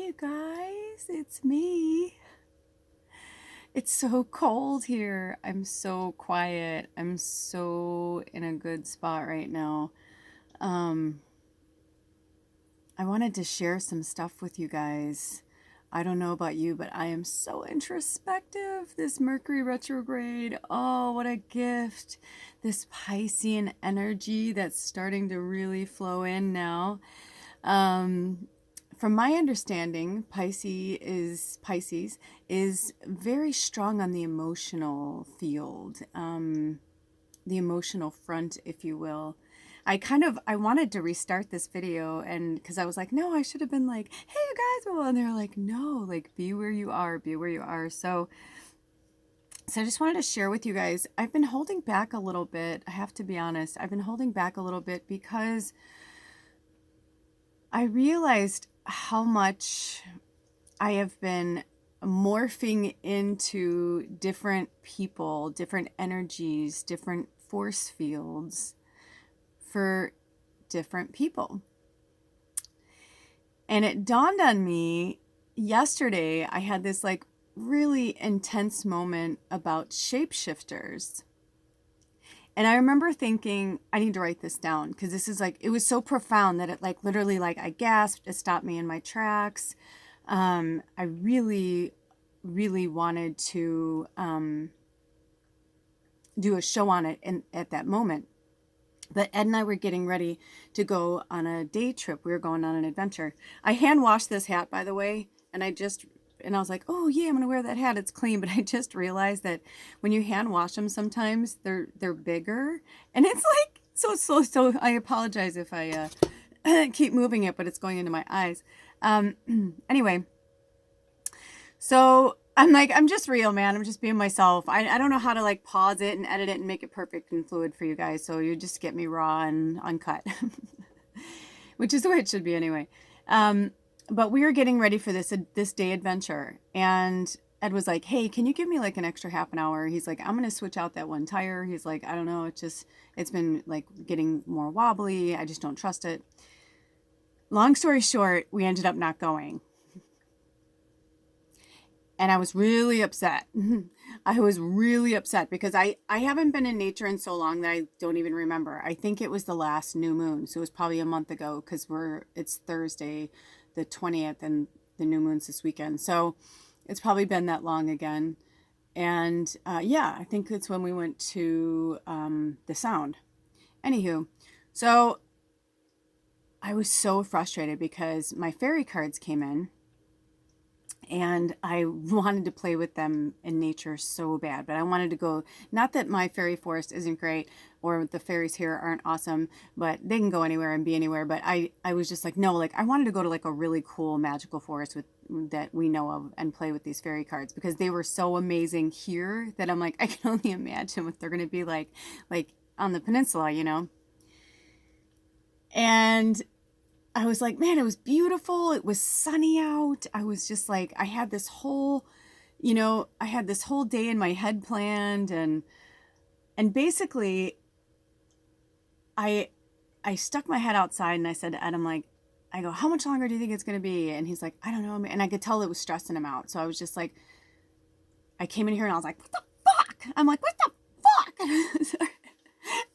you guys, it's me. It's so cold here. I'm so quiet. I'm so in a good spot right now. Um, I wanted to share some stuff with you guys. I don't know about you, but I am so introspective. This Mercury retrograde, oh, what a gift. This Piscean energy that's starting to really flow in now. Um, from my understanding, Pisces is very strong on the emotional field, the emotional front, if you will. I wanted to restart this video, and because I was like, no, I should have been like, hey, you guys, well, and they're like, no, like, be where you are, be where you are. So I just wanted to share with you guys, I've been holding back a little bit. I have to be honest. I've been holding back a little bit because I realized how much I have been morphing into different people, different energies, different force fields for different people. And it dawned on me yesterday, I had this like really intense moment about shapeshifters. And I remember thinking, I need to write this down because this is like, it was so profound that it like literally like I gasped, it stopped me in my tracks. I really, really wanted to do a show on it at that moment. But Ed and I were getting ready to go on a day trip. We were going on an adventure. I hand washed this hat, by the way, and I was like, oh yeah, I'm gonna wear that hat. It's clean. But I just realized that when you hand wash them, sometimes they're bigger, and it's like so. I apologize if I keep moving it, but it's going into my eyes. Anyway, so I'm like, I'm just real, man. I'm just being myself. I don't know how to like pause it and edit it and make it perfect and fluid for you guys. So you just get me raw and uncut, which is the way it should be anyway. But we were getting ready for this day adventure, and Ed was like, hey, can you give me like an extra half an hour? He's like, I'm going to switch out that one tire. He's like, I don't know. It's been like getting more wobbly. I just don't trust it. Long story short, we ended up not going. And I was really upset. I was really upset because I haven't been in nature in so long that I don't even remember. I think it was the last new moon. So it was probably a month ago because it's Thursday, the 20th, and the new moon's this weekend. So it's probably been that long again. And yeah, I think it's when we went to the Sound. Anywho, so I was so frustrated because my fairy cards came in. And I wanted to play with them in nature so bad, but I wanted to go, not that my fairy forest isn't great or the fairies here aren't awesome, but they can go anywhere and be anywhere. But I was just like, no, like I wanted to go to like a really cool magical forest that we know of and play with these fairy cards because they were so amazing here that I'm like, I can only imagine what they're going to be like on the peninsula, you know? And I was like, man, it was beautiful. It was sunny out. I was just like, I had this whole day in my head planned, and basically I stuck my head outside and I said to Ed, I go, how much longer do you think it's going to be? And he's like, I don't know. And I could tell it was stressing him out. So I was just like, I came in here and I was like, what the fuck? I'm like, what the fuck?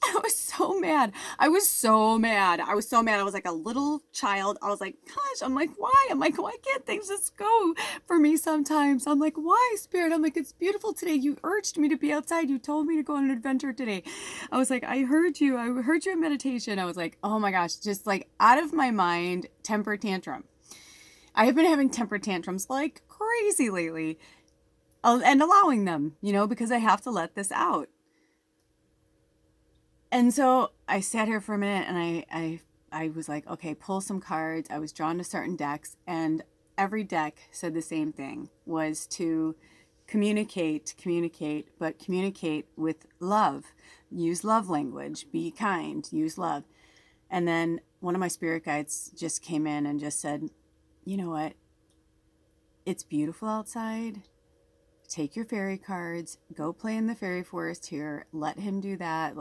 I was so mad. I was so mad. I was like a little child. I was like, gosh, I'm like, why? I'm like, why can't things just go for me sometimes? I'm like, why, Spirit? I'm like, it's beautiful today. You urged me to be outside. You told me to go on an adventure today. I was like, I heard you. I heard you in meditation. I was like, oh my gosh, just like out of my mind, temper tantrum. I have been having temper tantrums like crazy lately, and allowing them, because I have to let this out. And so I sat here for a minute and I was like, okay, pull some cards. I was drawn to certain decks, and every deck said the same thing, was to communicate, but communicate with love. Use love language, be kind, use love. And then one of my spirit guides just came in and just said, you know what? It's beautiful outside. Take your fairy cards, go play in the fairy forest here, let him do that.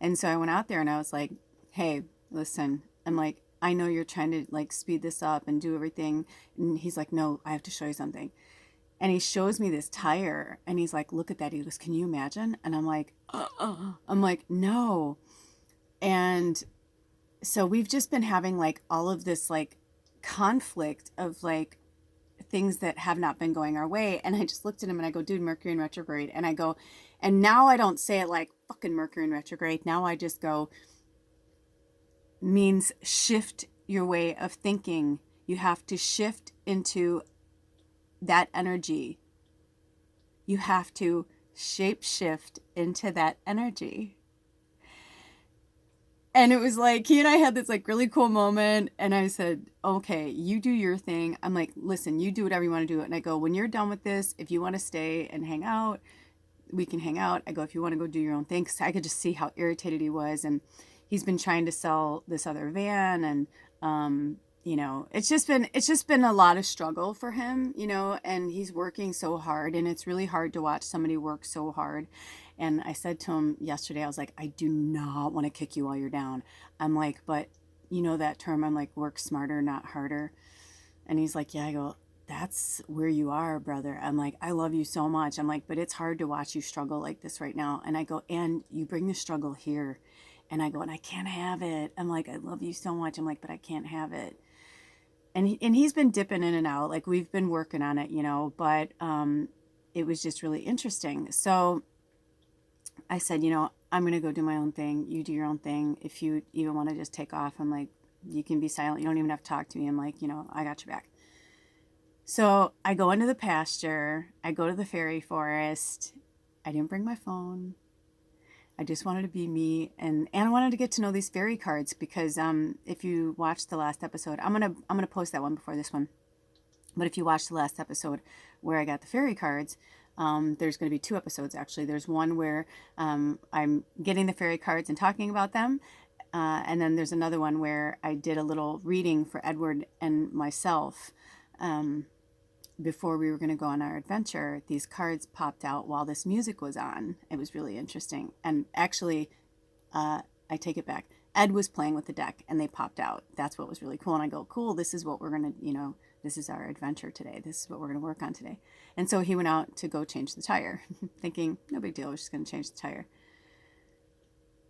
And so I went out there and I was like, hey, listen, I'm like, I know you're trying to like speed this up and do everything. And he's like, no, I have to show you something. And he shows me this tire and he's like, look at that. He goes, can you imagine? And I'm like, I'm like, no. And so we've just been having like all of this like conflict of like things that have not been going our way. And I just looked at him and I go, dude, Mercury in retrograde. And I go, and now I don't say it like fucking Mercury in retrograde. Now I just go, means shift your way of thinking. You have to shift into that energy. You have to shape shift into that energy. And it was like, he and I had this like really cool moment. And I said, okay, you do your thing. I'm like, listen, you do whatever you want to do. And I go, when you're done with this, if you want to stay and hang out, we can hang out. I go, if you want to go do your own thing. Cause I could just see how irritated he was. And he's been trying to sell this other van. And, you know, it's just been a lot of struggle for him, you know, and he's working so hard, and it's really hard to watch somebody work so hard. And I said to him yesterday, I was like, I do not want to kick you while you're down. I'm like, but you know that term, I'm like, work smarter, not harder. And he's like, yeah. I go, that's where you are, brother. I'm like, I love you so much. I'm like, but it's hard to watch you struggle like this right now. And I go, and you bring the struggle here. And I go, and I can't have it. I'm like, I love you so much. I'm like, but I can't have it. And he's been dipping in and out. Like, we've been working on it, you know, but it was just really interesting. So I said, you know, I'm going to go do my own thing. You do your own thing. If you even want to just take off, I'm like, you can be silent. You don't even have to talk to me. I'm like, you know, I got your back. So I go into the pasture. I go to the fairy forest. I didn't bring my phone. I just wanted to be me, and I wanted to get to know these fairy cards, because if you watched the last episode, I'm gonna post that one before this one. But if you watched the last episode where I got the fairy cards, there's going to be 2 episodes actually. There's one where I'm getting the fairy cards and talking about them, and then there's another one where I did a little reading for Edward and myself. Before we were going to go on our adventure, these cards popped out while this music was on. It was really interesting. And actually, I take it back. Ed was playing with the deck and they popped out. That's what was really cool. And I go, cool, this is what we're going to, you know, this is our adventure today. This is what we're going to work on today. And so he went out to go change the tire, thinking, no big deal, we're just going to change the tire.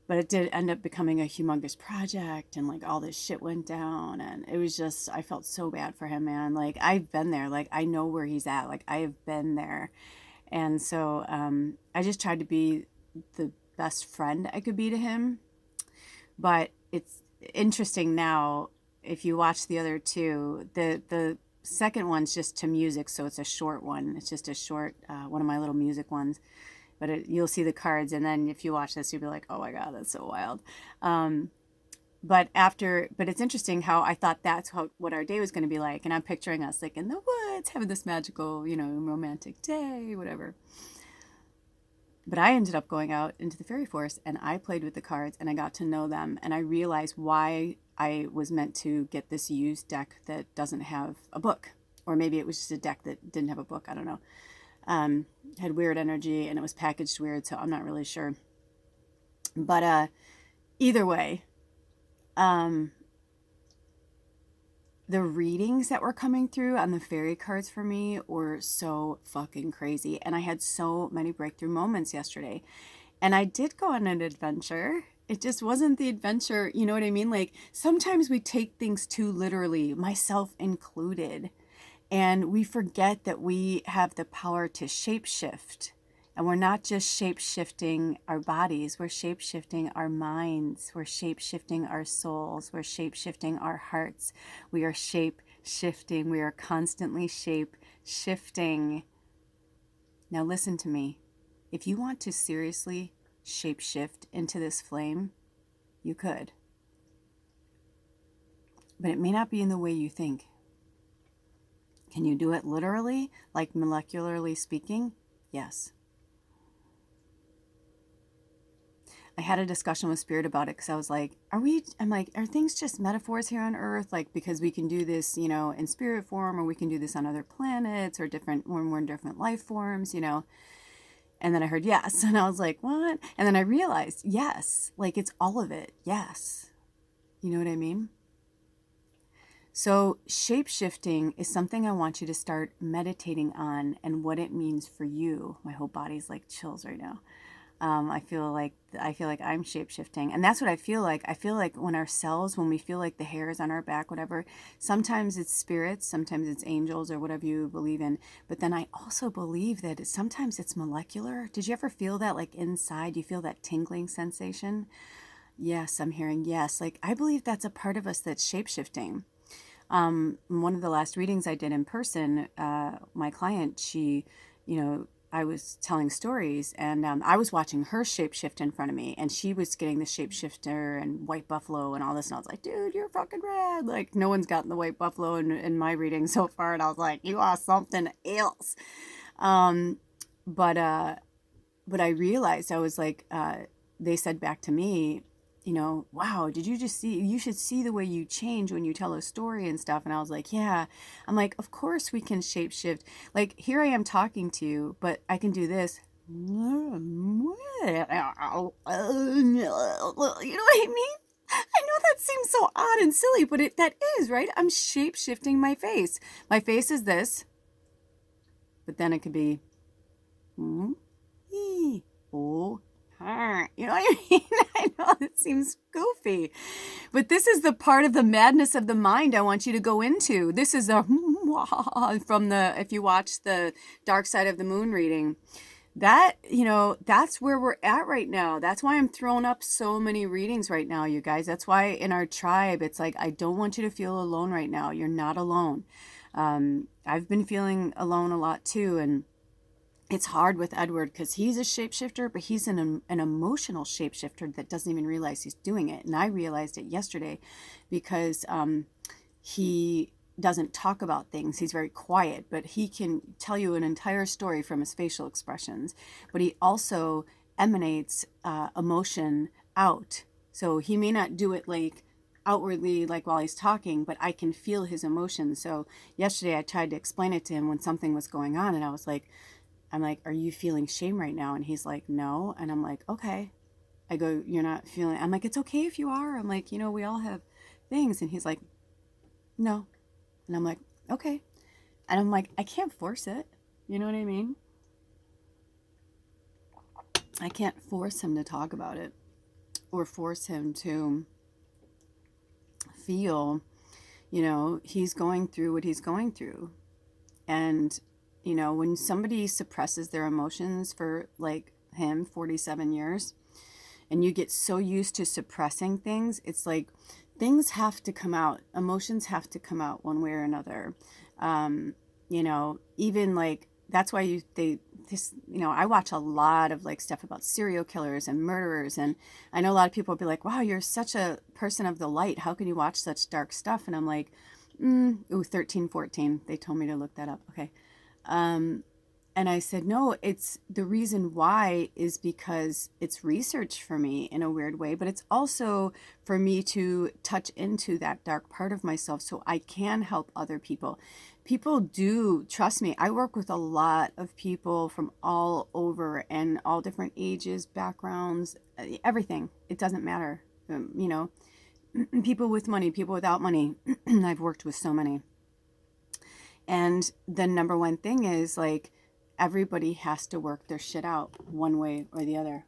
But it did end up becoming a humongous project, and like all this shit went down, and it was just, I felt so bad for him, man. Like, I've been there, like I know where he's at, like I have been there. And so I just tried to be the best friend I could be to him. But it's interesting now, if you watch the other 2, the second one's just to music, so it's a short one. It's just a short, one of my little music ones. But you'll see the cards, and then if you watch this, you'll be like, oh my God, that's so wild. But it's interesting how I thought that's what our day was going to be like. And I'm picturing us like in the woods, having this magical, you know, romantic day, whatever. But I ended up going out into the fairy forest, and I played with the cards, and I got to know them. And I realized why I was meant to get this used deck that doesn't have a book. Or maybe it was just a deck that didn't have a book. I don't know. Had weird energy, and it was packaged weird, so I'm not really sure. But either way, the readings that were coming through on the fairy cards for me were so fucking crazy, and I had so many breakthrough moments yesterday. And I did go on an adventure. It just wasn't the adventure, you know what I mean? Like, sometimes we take things too literally, myself included. And we forget that we have the power to shapeshift. And we're not just shape-shifting our bodies, we're shape-shifting our minds, we're shape-shifting our souls, we're shape-shifting our hearts. We are shape-shifting, we are constantly shape-shifting. Now listen to me. If you want to seriously shape-shift into this flame, you could. But it may not be in the way you think. Can you do it literally, like molecularly speaking? Yes. I had a discussion with Spirit about it, because I was like, are things just metaphors here on Earth? Like, because we can do this, you know, in spirit form, or we can do this on other planets, or when we're in different life forms, you know? And then I heard yes. And I was like, what? And then I realized, yes, like it's all of it. Yes. You know what I mean? So shape-shifting is something I want you to start meditating on and what it means for you. My whole body's like chills right now. I feel like I'm shape-shifting, and that's what I feel like. I feel like when our cells, when we feel like the hairs on our back, whatever, sometimes it's spirits, sometimes it's angels or whatever you believe in. But then I also believe that sometimes it's molecular. Did you ever feel that, like inside, you feel that tingling sensation? Yes, I'm hearing yes. Like I believe that's a part of us that's shape-shifting. One of the last readings I did in person, my client, she, I was telling stories, and I was watching her shapeshift in front of me, and she was getting the shapeshifter and white buffalo and all this, and I was like, dude, you're fucking rad. Like, no one's gotten the white buffalo in my reading so far, and I was like, you are something else. Um, but I realized, I was like, they said back to me, wow, did you just see, you should see the way you change when you tell a story and stuff. And I was like, yeah. I'm like, of course we can shapeshift. Like, here I am talking to you, but I can do this. You know what I mean? I know that seems so odd and silly, but that is, right? I'm shape-shifting my face. My face is this, but then it could be, oh, you know what I mean? I know it seems goofy, but this is the part of the madness of the mind I want you to go into. This is a from the, if you watch the Dark Side of the Moon reading, that, that's where we're at right now. That's why I'm throwing up so many readings right now, you guys. That's why in our tribe, it's like, I don't want you to feel alone right now. You're not alone. I've been feeling alone a lot too, and it's hard with Edward because he's a shapeshifter, but he's an emotional shapeshifter that doesn't even realize he's doing it. And I realized it yesterday because he doesn't talk about things. He's very quiet, but he can tell you an entire story from his facial expressions. But he also emanates emotion out. So he may not do it like outwardly, like while he's talking, but I can feel his emotions. So yesterday I tried to explain it to him when something was going on, and I'm like, are you feeling shame right now? And he's like, no. And I'm like, okay. I go, you're not feeling, I'm like, it's okay if you are. I'm like, we all have things. And he's like, no. And I'm like, okay. And I'm like, I can't force it. You know what I mean? I can't force him to talk about it or force him to feel, he's going through what he's going through. And when somebody suppresses their emotions for, like him, 47 years, and you get so used to suppressing things, it's like things have to come out. Emotions have to come out one way or another. Even like, that's why I watch a lot of like stuff about serial killers and murderers. And I know a lot of people will be like, wow, you're such a person of the light. How can you watch such dark stuff? And I'm like, 13, 14. They told me to look that up. Okay. And I said, no, it's the reason why is because it's research for me in a weird way, but it's also for me to touch into that dark part of myself so I can help other people. People do, trust me, I work with a lot of people from all over and all different ages, backgrounds, everything. It doesn't matter. People with money, people without money. I've worked with so many. And the number one thing is, like, everybody has to work their shit out one way or the other.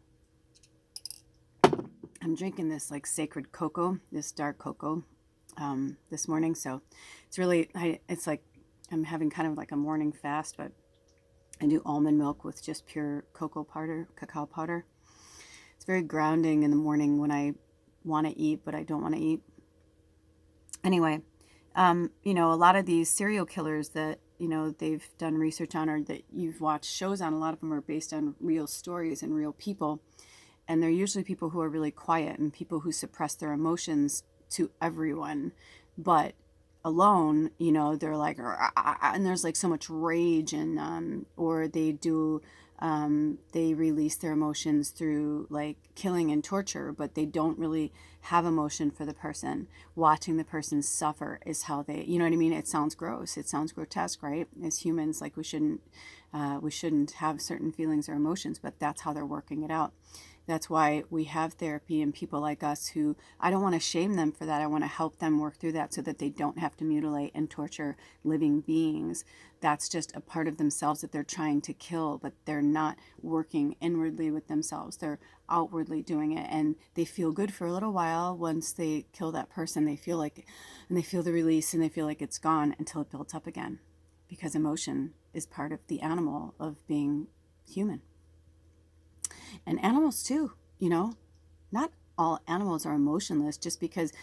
I'm drinking this like sacred cocoa, this dark cocoa, this morning. So it's really, it's like I'm having kind of like a morning fast, but I do almond milk with just pure cacao powder. It's very grounding in the morning when I want to eat, but I don't want to eat. Anyway, a lot of these serial killers that, they've done research on or that you've watched shows on, a lot of them are based on real stories and real people. And they're usually people who are really quiet and people who suppress their emotions to everyone. But alone, they're like, and there's like so much rage and, or they do, they release their emotions through like killing and torture, but they don't really have emotion for the person. Watching the person suffer is how they, you know what I mean? It sounds gross. It sounds grotesque, right? As humans, like we shouldn't have certain feelings or emotions, but that's how they're working it out. That's why we have therapy and people like us who, I don't want to shame them for that. I want to help them work through that so that they don't have to mutilate and torture living beings. That's just a part of themselves that they're trying to kill, but they're not working inwardly with themselves. They're outwardly doing it, and they feel good for a little while. Once they kill that person, they feel like, and they feel the release, and they feel like it's gone until it builds up again, because emotion is part of the animal of being human. And animals too, not all animals are emotionless. Just because,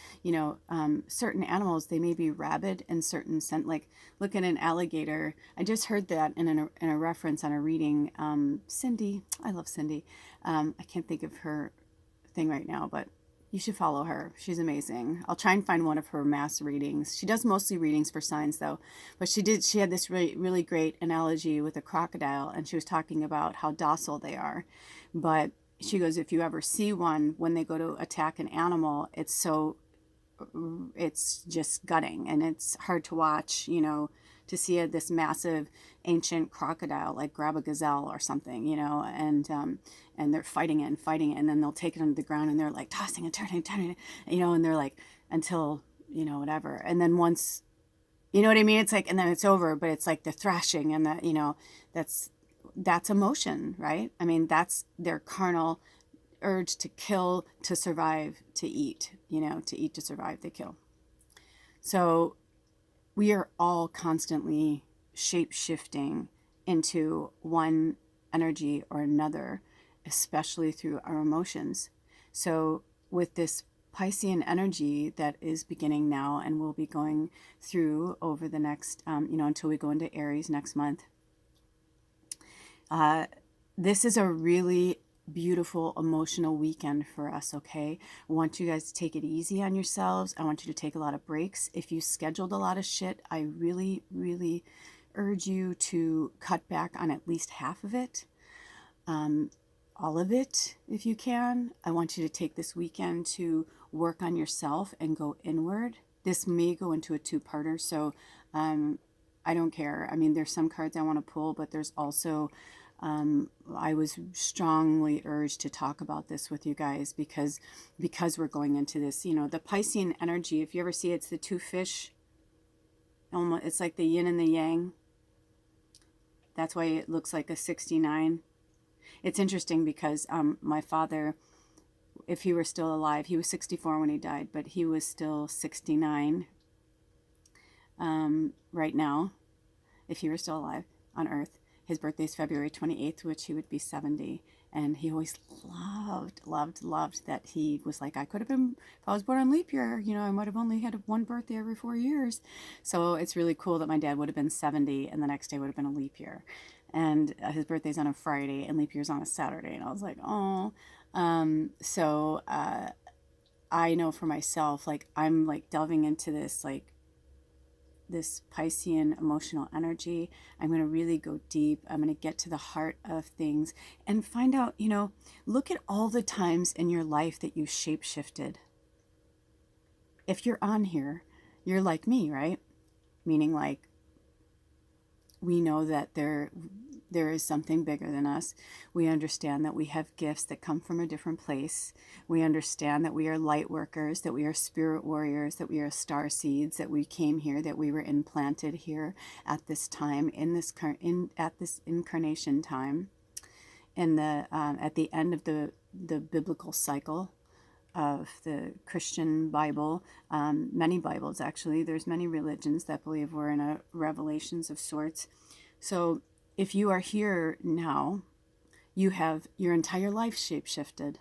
certain animals, they may be rabid in certain sense. Like, look at an alligator. I just heard that in a reference on a reading. Cindy, I love Cindy. I can't think of her thing right now, but you should follow her. She's amazing. I'll try and find one of her mass readings. She does mostly readings for signs though, but she had this really, really great analogy with a crocodile, and she was talking about how docile they are. But she goes, if you ever see one, when they go to attack an animal, it's just gutting, and it's hard to watch, to see this massive ancient crocodile like grab a gazelle or something, and they're fighting it, and then they'll take it under the ground, and they're like tossing and turning, and they're like, until, whatever. And then once, you know what I mean? It's like, and then it's over, but it's like the thrashing, and that, that's emotion, right? I mean, that's their carnal urge to kill, to survive, to eat, to survive, they kill. So we are all constantly shape-shifting into one energy or another, especially through our emotions. So with this Piscean energy that is beginning now and will be going through over the next, until we go into Aries next month, this is a really beautiful emotional weekend for us, okay? I want you guys to take it easy on yourselves. I want you to take a lot of breaks. If you scheduled a lot of shit, I really, really urge you to cut back on at least half of it. All of it, if you can. I want you to take this weekend to work on yourself and go inward. This may go into a two-parter, so I don't care. I mean, there's some cards I want to pull, but there's also I was strongly urged to talk about this with you guys because we're going into this, the Piscean energy. If you ever see, it's the two fish, almost, it's like the yin and the yang. That's why it looks like a 69. It's interesting because my father, if he were still alive, he was 64 when he died, but he was still 69 right now, if he were still alive on Earth. His birthday is February 28th, which he would be 70. And he always loved that he was like, I could have been, if I was born on leap year, I might have only had one birthday every 4 years. So it's really cool that my dad would have been 70 and the next day would have been a leap year. And his birthday's on a Friday and leap year's on a Saturday. And I was like, oh. So I know for myself, like, I'm like delving into this, like, this Piscean emotional energy. I'm going to really go deep. I'm going to get to the heart of things and find out, look at all the times in your life that you shape-shifted. If you're on here, you're like me, right? Meaning, like, we know that there is something bigger than us. We understand that we have gifts that come from a different place. We understand that we are light workers, that we are spirit warriors, that we are star seeds, that we came here, that we were implanted here at this time, at this incarnation time, at the end of the biblical cycle of the Christian Bible. Many Bibles, actually. There's many religions that believe we're in a revelations of sorts. So if you are here now, you have your entire life shape-shifted,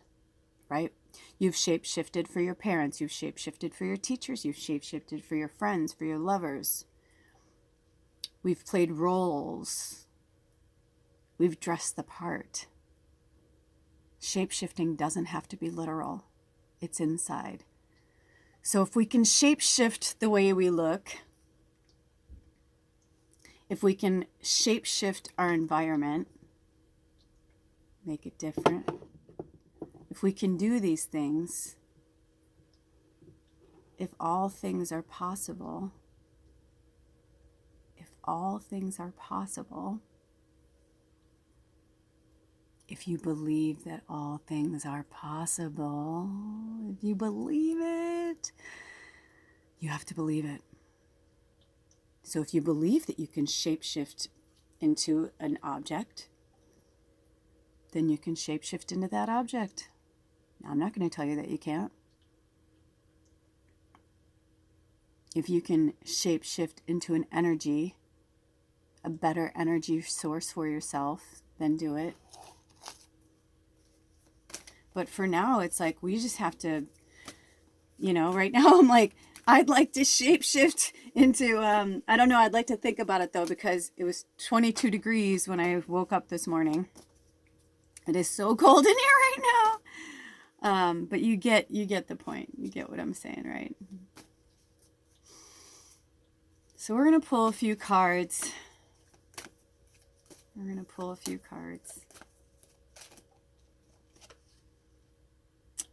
right? You've shape-shifted for your parents. You've shape-shifted for your teachers. You've shape-shifted for your friends, for your lovers. We've played roles. We've dressed the part. Shape-shifting doesn't have to be literal. It's inside. So if we can shape-shift the way we look, if we can shape-shift our environment, make it different, if we can do these things, if all things are possible, If you believe that all things are possible, if you believe it, you have to believe it. So if you believe that you can shapeshift into an object, then you can shapeshift into that object. Now, I'm not going to tell you that you can't. If you can shapeshift into an energy, a better energy source for yourself, then do it. But for now, it's like we just have to, right now I'm like, I'd like to shapeshift into, I don't know, I'd like to think about it though, because it was 22 degrees when I woke up this morning. It is so cold in here right now. But you get the point. You get what I'm saying, right? So we're going to pull a few cards.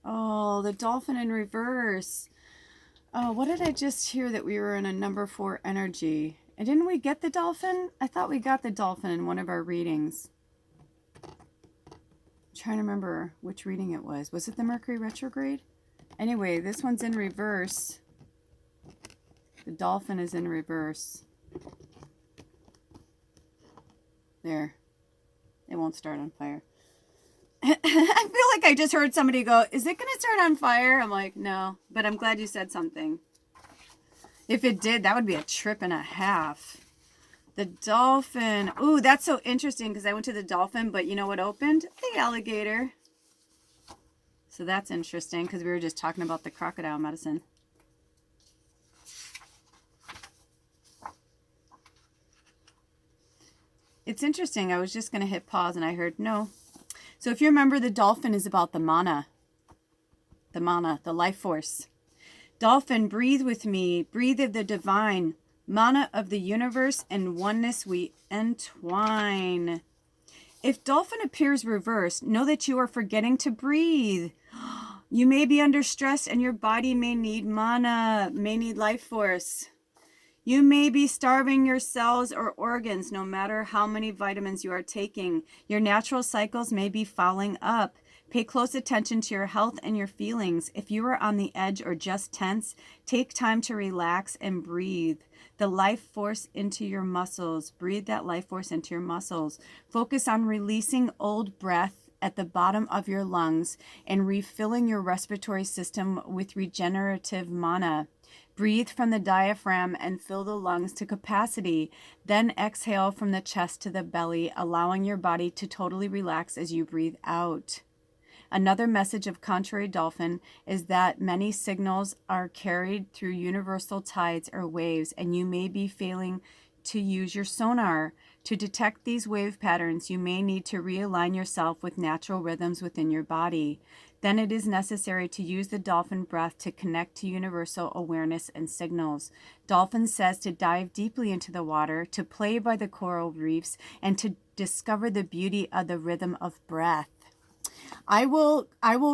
Oh, the dolphin in reverse. Oh, what did I just hear that we were in a number 4 energy? And didn't we get the dolphin? I thought we got the dolphin in one of our readings. I'm trying to remember which reading it was. Was it the Mercury Retrograde? Anyway, this one's in reverse. The dolphin is in reverse. There. It won't start on fire. I feel like I just heard somebody go, is it going to start on fire? I'm like, no, but I'm glad you said something. If it did, that would be a trip and a half. The dolphin. Ooh, that's so interesting because I went to the dolphin, but you know what opened? The alligator. So that's interesting because we were just talking about the crocodile medicine. It's interesting. I was just going to hit pause and I heard no. So if you remember, the dolphin is about the mana. The mana, the life force. Dolphin, breathe with me. Breathe of the divine. Mana of the universe and oneness we entwine. If dolphin appears reversed, know that you are forgetting to breathe. You may be under stress and your body may need mana, may need life force. You may be starving your cells or organs no matter how many vitamins you are taking. Your natural cycles may be fouling up. Pay close attention to your health and your feelings. If you are on the edge or just tense, take time to relax and breathe the life force into your muscles. Breathe that life force into your muscles. Focus on releasing old breath at the bottom of your lungs and refilling your respiratory system with regenerative mana. Breathe from the diaphragm and fill the lungs to capacity. Then exhale from the chest to the belly, allowing your body to totally relax as you breathe out. Another message of contrary dolphin is that many signals are carried through universal tides or waves, and you may be failing to use your sonar. To detect these wave patterns, you may need to realign yourself with natural rhythms within your body. Then it is necessary to use the dolphin breath to connect to universal awareness and signals. Dolphin says to dive deeply into the water, to play by the coral reefs, and to discover the beauty of the rhythm of breath. I will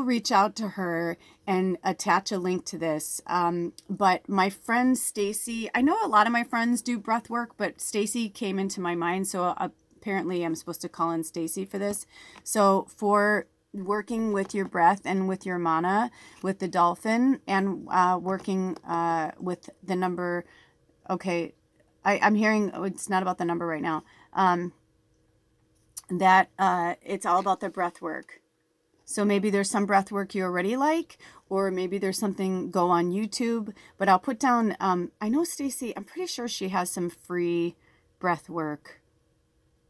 reach out to her and attach a link to this. But my friend Stacy, I know a lot of my friends do breath work, but Stacy came into my mind. So apparently I'm supposed to call in Stacy for this. So for working with your breath and with your mana, with the dolphin, and working with the number. Okay, I'm hearing it's not about the number right now. That it's all about the breath work. So maybe there's some breath work you already like, or maybe there's something, go on YouTube. But I'll put down, I know Stacy, I'm pretty sure she has some free breath work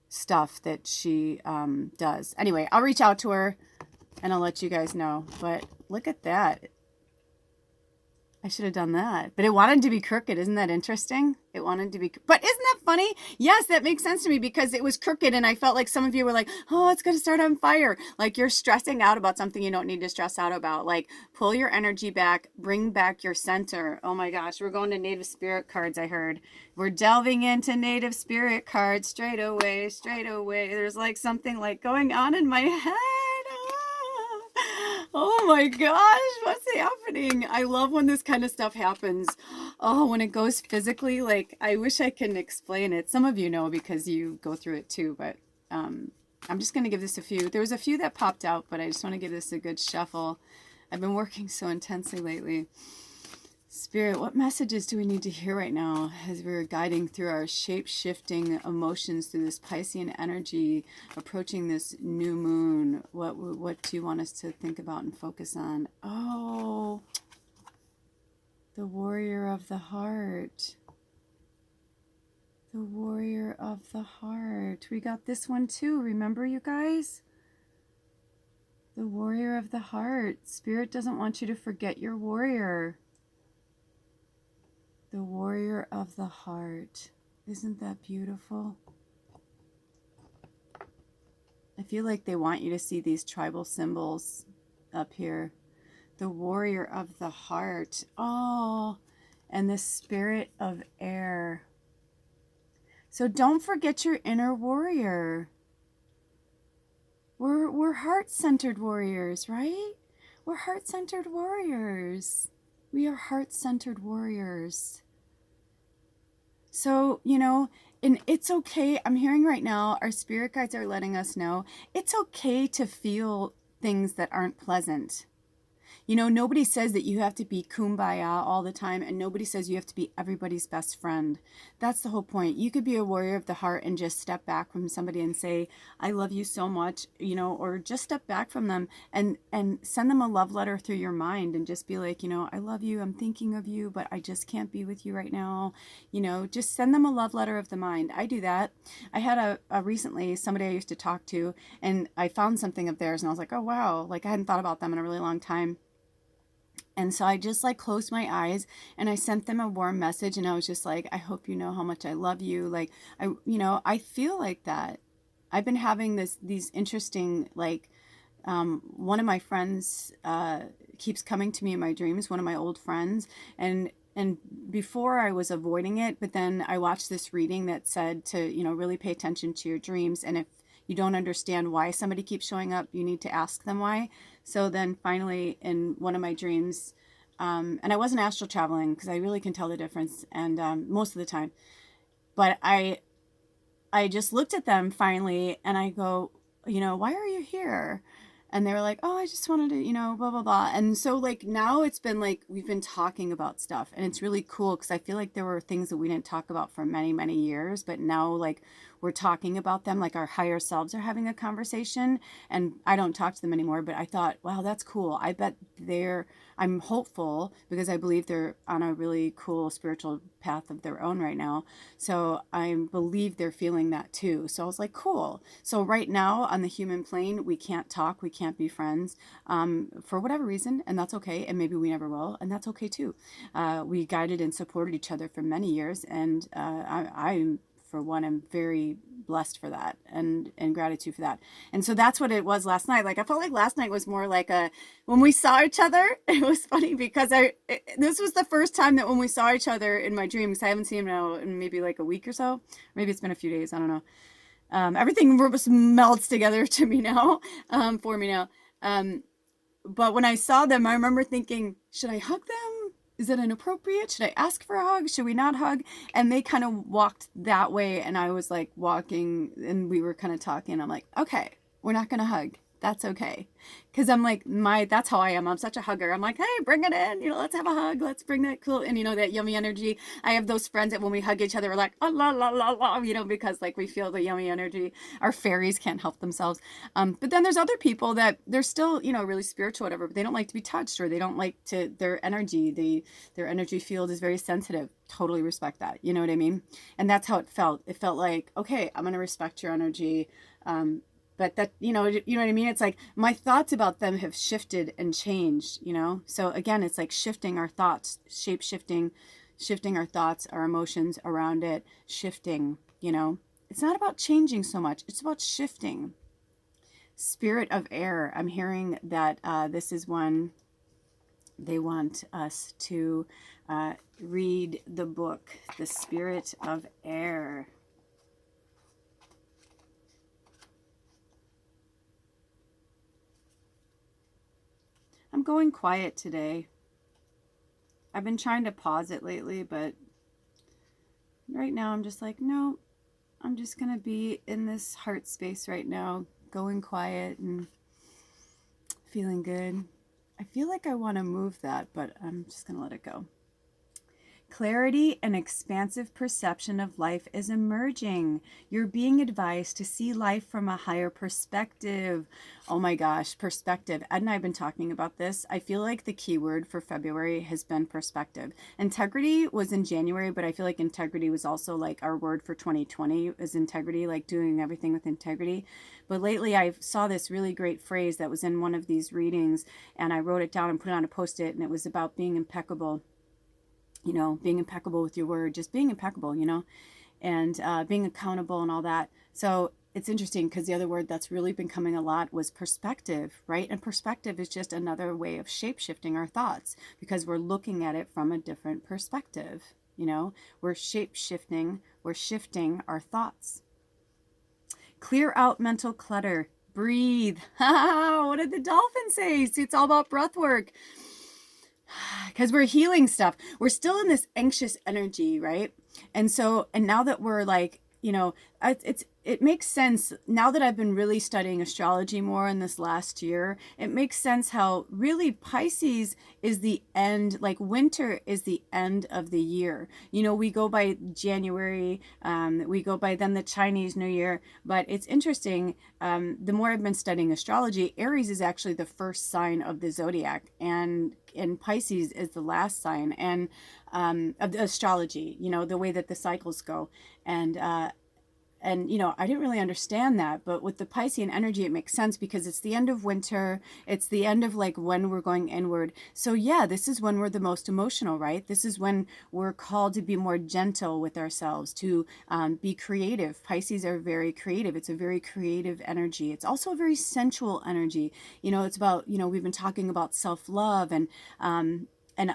stuff that she does. Anyway, I'll reach out to her and I'll let you guys know. But look at that. I should have done that. But it wanted to be crooked. Isn't that interesting? It wanted to be... But isn't that funny? Yes, that makes sense to me because it was crooked and I felt like some of you were like, oh, it's going to start on fire. Like you're stressing out about something you don't need to stress out about. Like pull your energy back, bring back your center. Oh my gosh, we're going to native spirit cards, I heard. We're delving into native spirit cards straight away, straight away. There's like something like going on in my head. Oh my gosh, what's happening? I love when this kind of stuff happens. Oh, when it goes physically, like I wish I can explain it. Some of you know because you go through it too, but I'm just going to give this a few. There was a few that popped out, but I just want to give this a good shuffle. I've been working so intensely lately. Spirit, what messages do we need to hear right now as we're guiding through our shape-shifting emotions through this Piscean energy, approaching this new moon? What do you want us to think about and focus on? Oh, the warrior of the heart. The warrior of the heart. We got this one too. Remember, you guys? The warrior of the heart. Spirit doesn't want you to forget your warrior. The warrior of the heart. Isn't that beautiful? I feel like they want you to see these tribal symbols up here. The warrior of the heart. Oh, and the spirit of air. So don't forget your inner warrior. We're heart-centered warriors, right? We're heart-centered warriors. We are heart-centered warriors. So, you know, and it's okay. I'm hearing right now, our spirit guides are letting us know, it's okay to feel things that aren't pleasant. You know, nobody says that you have to be kumbaya all the time, and nobody says you have to be everybody's best friend. That's the whole point. You could be a warrior of the heart and just step back from somebody and say, I love you so much, you know, or just step back from them and send them a love letter through your mind and just be like, you know, I love you, I'm thinking of you, but I just can't be with you right now. You know, just send them a love letter of the mind. I do that. I had a recently somebody I used to talk to, and I found something of theirs and I was like, oh wow, like I hadn't thought about them in a really long time. And so I just like closed my eyes and I sent them a warm message, and I was just like, I hope you know how much I love you. Like, you know, I feel like that. I've been having these interesting, like, one of my friends keeps coming to me in my dreams, one of my old friends, and before I was avoiding it, but then I watched this reading that said to, you know, really pay attention to your dreams, and if you don't understand why somebody keeps showing up, you need to ask them why. So then finally in one of my dreams, and I wasn't astral traveling because I really can tell the difference, and most of the time, but I just looked at them finally and I go, you know, why are you here? And they were like, oh, I just wanted to, you know, blah, blah, blah. And so like now it's been like, we've been talking about stuff, and it's really cool because I feel like there were things that we didn't talk about for many, many years, but now like we're talking about them, like our higher selves are having a conversation, and I don't talk to them anymore, but I thought, wow, that's cool. I bet I'm hopeful because I believe they're on a really cool spiritual path of their own right now. So I believe they're feeling that too. So I was like, cool. So right now on the human plane, we can't talk, we can't be friends for whatever reason, and that's okay. And maybe we never will, and that's okay too. We guided and supported each other for many years, and I'm for one, I'm very blessed for that and gratitude for that. And so that's what it was last night. Like I felt like last night was more like when we saw each other, it was funny because this was the first time that when we saw each other in my dreams, I haven't seen him now in maybe like a week or so. Maybe it's been a few days. I don't know. Everything melts together to me now, for me now. But when I saw them, I remember thinking, should I hug them? Is it inappropriate? Should I ask for a hug? Should we not hug? And they kind of walked that way, and I was like walking, and we were kind of talking. I'm like, okay, we're not going to hug. That's okay. Because I'm like, that's how I am. I'm such a hugger. I'm like, hey, bring it in. You know, let's have a hug. Let's bring that cool, and you know, that yummy energy. I have those friends that when we hug each other, we're like, oh, la, la, la, la, you know, because like we feel the yummy energy. Our fairies can't help themselves. But then there's other people that they're still, you know, really spiritual, whatever, but they don't like to be touched, or they don't like to, their energy, their energy field is very sensitive. Totally respect that. You know what I mean? And that's how it felt. It felt like, okay, I'm going to respect your energy. But that, you know what I mean? It's like my thoughts about them have shifted and changed, you know? So again, it's like shifting our thoughts, shifting our thoughts, our emotions around it, shifting, you know? It's not about changing so much. It's about shifting. Spirit of air. I'm hearing that this is one they want us to read the book, The Spirit of Air. I'm going quiet today. I've been trying to pause it lately, but right now I'm just like, no, I'm just going to be in this heart space right now, going quiet and feeling good. I feel like I want to move that, but I'm just going to let it go. Clarity and expansive perception of life is emerging. You're being advised to see life from a higher perspective. Oh my gosh, perspective. Ed and I have been talking about this. I feel like the key word for February has been perspective. Integrity was in January, but I feel like integrity was also like our word for 2020 is integrity, like doing everything with integrity. But lately I saw this really great phrase that was in one of these readings, and I wrote it down and put it on a Post-it, and it was about being impeccable. You know, being impeccable with your word, just being impeccable, you know, and being accountable and all that. So it's interesting because the other word that's really been coming a lot was perspective, right? And perspective is just another way of shape-shifting our thoughts because we're looking at it from a different perspective. You know, we're shape-shifting, we're shifting our thoughts. Clear out mental clutter. Breathe. What did the dolphin say? See, it's all about breath work. Because we're healing stuff. We're still in this anxious energy, right? And so, and now that we're like, you know, it makes sense now that I've been really studying astrology more in this last year. It makes sense how really Pisces is the end, like winter is the end of the year. You know, we go by January, we go by then the Chinese New Year, but it's interesting. The more I've been studying astrology, Aries is actually the first sign of the zodiac, and Pisces is the last sign, and of the astrology, you know, the way that the cycles go. And, you know, I didn't really understand that, but with the Piscean energy, it makes sense because it's the end of winter. It's the end of like when we're going inward. So yeah, this is when we're the most emotional, right? This is when we're called to be more gentle with ourselves, to be creative. Pisces are very creative. It's a very creative energy. It's also a very sensual energy. You know, it's about, you know, we've been talking about self-love and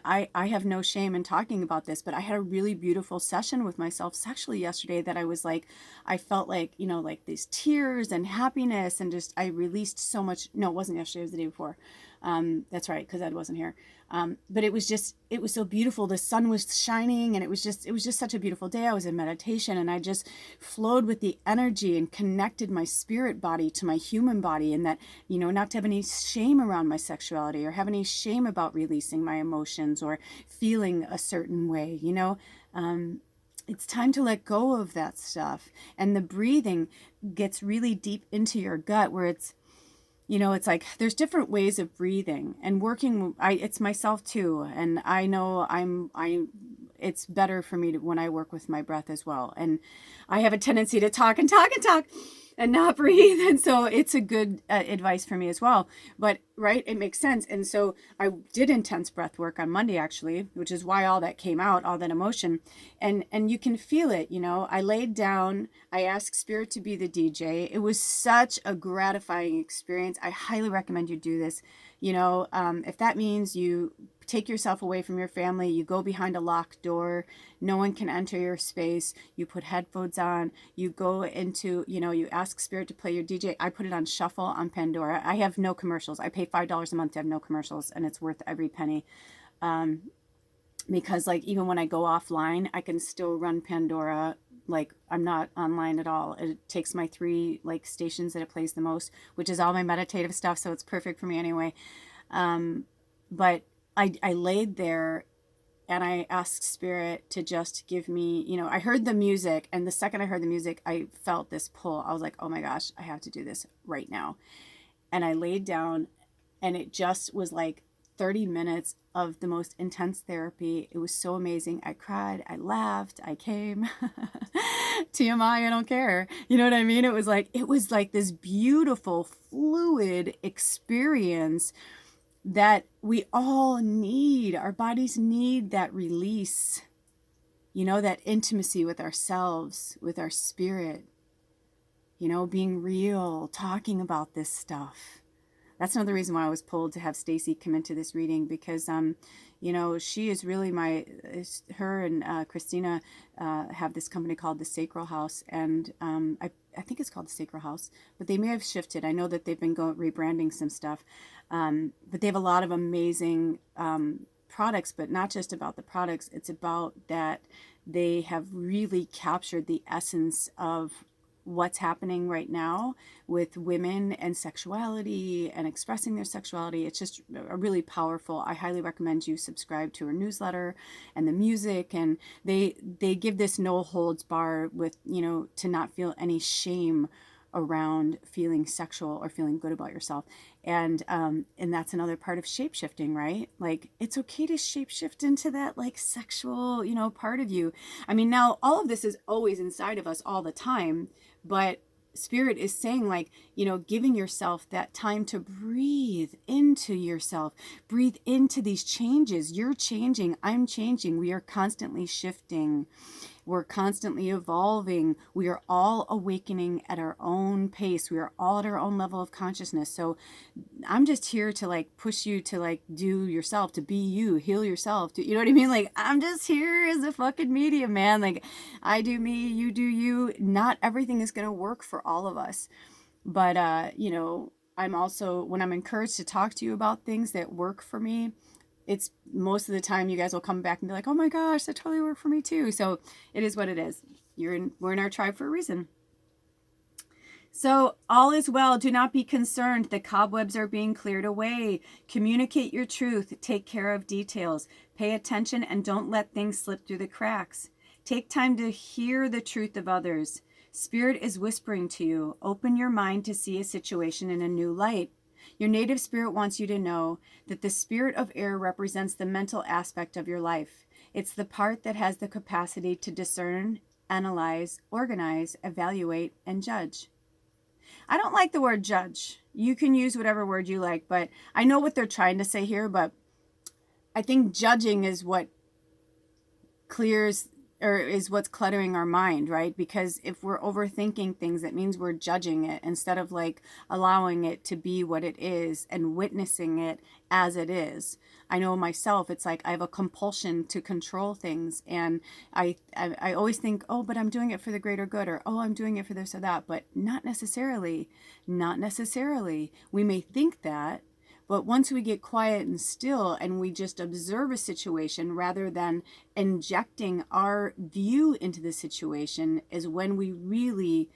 I have no shame in talking about this, but I had a really beautiful session with myself sexually yesterday that I was like, I felt like, you know, like these tears and happiness and just, I released so much. No, it wasn't yesterday, it was the day before. That's right, because Ed wasn't here. But it was so beautiful. The sun was shining and it was just such a beautiful day. I was in meditation and I just flowed with the energy and connected my spirit body to my human body, and that, you know, not to have any shame around my sexuality or have any shame about releasing my emotions or feeling a certain way, you know. It's time to let go of that stuff. And the breathing gets really deep into your gut where it's, you know, it's like there's different ways of breathing and working. It's myself too. And I know it's better for me when I work with my breath as well. And I have a tendency to talk and talk and talk and not breathe. And so it's a good advice for me as well. But right, it makes sense. And so I did intense breath work on Monday, actually, which is why all that came out, all that emotion. And you can feel it, you know. I laid down, I asked Spirit to be the DJ. It was such a gratifying experience. I highly recommend you do this. You know, if that means you take yourself away from your family, you go behind a locked door, no one can enter your space, you put headphones on, you go into, you know, you ask Spirit to play your DJ. I put it on shuffle on Pandora. I have no commercials. I pay $5 a month to have no commercials, and it's worth every penny. Because like even when I go offline, I can still run Pandora. Like I'm not online at all. It takes my 3 like stations that it plays the most, which is all my meditative stuff. So it's perfect for me anyway. But I laid there and I asked Spirit to just give me, you know, I heard the music, and the second I heard the music, I felt this pull. I was like, oh my gosh, I have to do this right now. And I laid down, and it just was like 30 minutes of the most intense therapy. It was so amazing. I cried, I laughed, I came. TMI, I don't care. You know what I mean? It was like this beautiful, fluid experience that we all need. Our bodies need that release, you know, that intimacy with ourselves, with our spirit, you know, being real, talking about this stuff. That's another reason why I was pulled to have Stacy come into this reading, because, you know, she is really her and Christina have this company called the Sacral House, and I think it's called the Sacral House, but they may have shifted. I know that they've been rebranding some stuff, but they have a lot of amazing products, but not just about the products. It's about that they have really captured the essence of what's happening right now with women and sexuality and expressing their sexuality. It's just a really powerful. I highly recommend you subscribe to her newsletter and the music. And they give this no holds bar with, you know, to not feel any shame around feeling sexual or feeling good about yourself. And that's another part of shapeshifting, right? Like, it's okay to shapeshift into that like sexual, you know, part of you. I mean, now all of this is always inside of us all the time, but Spirit is saying, like, you know, giving yourself that time to breathe into yourself, breathe into these changes. You're changing, I'm changing. We are constantly shifting. We're constantly evolving. We are all awakening at our own pace. We are all at our own level of consciousness. So I'm just here to like push you to like do yourself, to be you, heal yourself. You know what I mean? Like, I'm just here as a fucking medium, man. Like, I do me, you do you. Not everything is going to work for all of us. But, you know, I'm also, when I'm encouraged to talk to you about things that work for me, it's most of the time you guys will come back and be like, oh my gosh, that totally worked for me too. So it is what it is. We're in our tribe for a reason. So all is well. Do not be concerned. The cobwebs are being cleared away. Communicate your truth. Take care of details. Pay attention and don't let things slip through the cracks. Take time to hear the truth of others. Spirit is whispering to you. Open your mind to see a situation in a new light. Your native spirit wants you to know that the spirit of air represents the mental aspect of your life. It's the part that has the capacity to discern, analyze, organize, evaluate, and judge. I don't like the word judge. You can use whatever word you like, but I know what they're trying to say here, but I think judging is what clears or is what's cluttering our mind, right? Because if we're overthinking things, that means we're judging it instead of like allowing it to be what it is and witnessing it as it is. I know myself, it's like I have a compulsion to control things, and I always think, oh, but I'm doing it for the greater good, or oh, I'm doing it for this or that, but not necessarily. Not necessarily. We may think that, but once we get quiet and still and we just observe a situation rather than injecting our view into the situation is when we really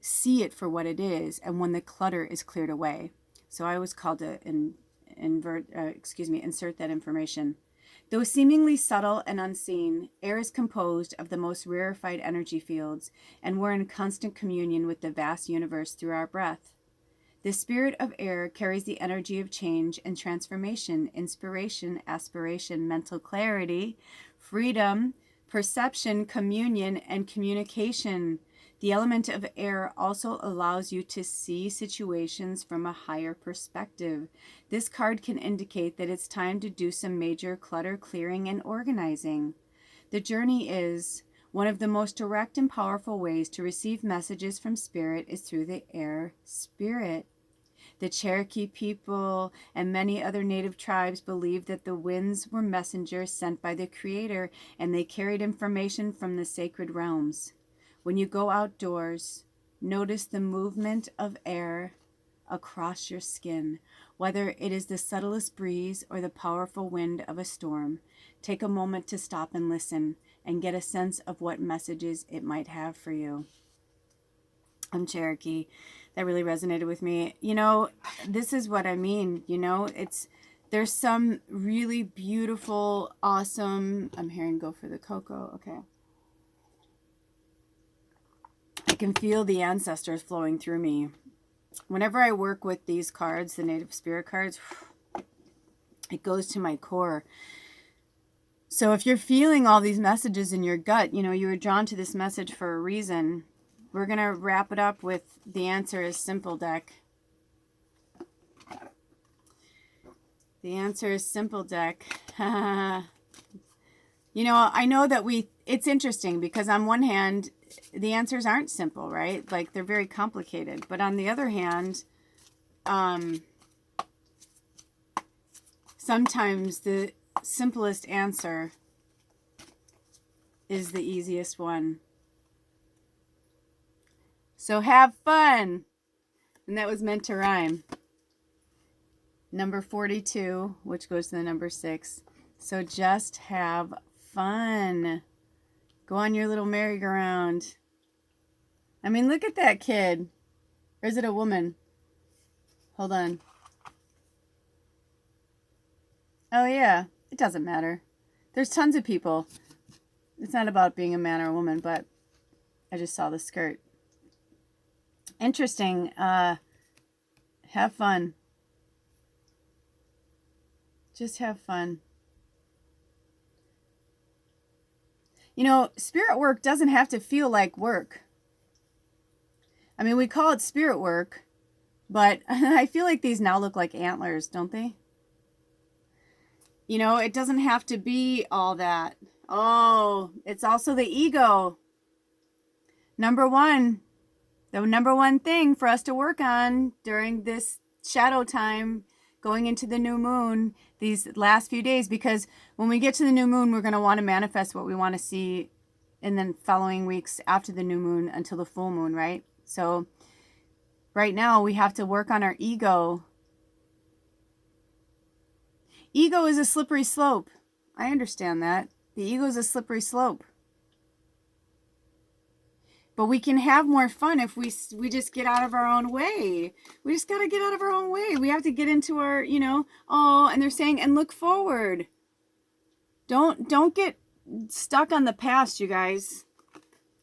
see it for what it is and when the clutter is cleared away. So I was called to insert that information. Though seemingly subtle and unseen, air is composed of the most rarefied energy fields, and we're in constant communion with the vast universe through our breath. The spirit of air carries the energy of change and transformation, inspiration, aspiration, mental clarity, freedom, perception, communion, and communication. The element of air also allows you to see situations from a higher perspective. This card can indicate that it's time to do some major clutter clearing and organizing. The journey is one of the most direct and powerful ways to receive messages from spirit is through the air spirit. The Cherokee people and many other native tribes believed that the winds were messengers sent by the Creator, and they carried information from the sacred realms. When you go outdoors, notice the movement of air across your skin, whether it is the subtlest breeze or the powerful wind of a storm. Take a moment to stop and listen and get a sense of what messages it might have for you. I'm Cherokee. That really resonated with me. You know, this is what I mean. You know, there's some really beautiful, awesome. I'm hearing go for the cocoa. Okay. I can feel the ancestors flowing through me. Whenever I work with these cards, the native spirit cards, it goes to my core. So if you're feeling all these messages in your gut, you know, you were drawn to this message for a reason. We're going to wrap it up with the answer is simple deck. The answer is simple deck. You know, I know that it's interesting because on one hand, the answers aren't simple, right? Like they're very complicated. But on the other hand, sometimes the simplest answer is the easiest one. So have fun. And that was meant to rhyme. Number 42, which goes to the number 6. So just have fun. Go on your little merry-go-round. I mean, look at that kid. Or is it a woman? Hold on. Oh, yeah. It doesn't matter. There's tons of people. It's not about being a man or a woman, but I just saw the skirt. Interesting. Have fun. Just have fun. You know, spirit work doesn't have to feel like work. I mean, we call it spirit work, but I feel like these now look like antlers, don't they? You know, it doesn't have to be all that. Oh, it's also the ego. Number one, the number one thing for us to work on during this shadow time, going into the new moon, these last few days, because when we get to the new moon, we're going to want to manifest what we want to see in the following weeks after the new moon until the full moon, right? So right now we have to work on our ego. Ego is a slippery slope. I understand that. The ego is a slippery slope. But we can have more fun if we just get out of our own way. We just got to get out of our own way. We have to get into our, you know, oh, and they're saying, and look forward. Don't get stuck on the past, you guys.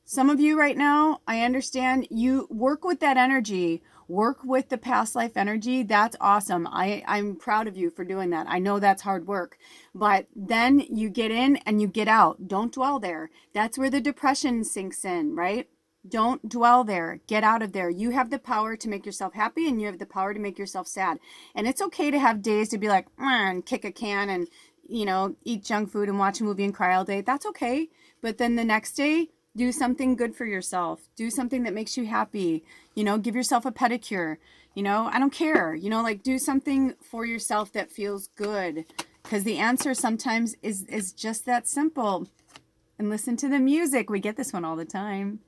Some of you right now, I understand, you work with that energy. Work with the past life energy. That's awesome. I'm proud of you for doing that. I know that's hard work. But then you get in and you get out. Don't dwell there. That's where the depression sinks in, right? Don't dwell there. Get out of there. You have the power to make yourself happy and you have the power to make yourself sad. And it's okay to have days to be like, and kick a can and, you know, eat junk food and watch a movie and cry all day. That's okay. But then the next day, do something good for yourself. Do something that makes you happy. You know, give yourself a pedicure. You know, I don't care. You know, like do something for yourself that feels good. Because the answer sometimes is just that simple. And listen to the music. We get this one all the time.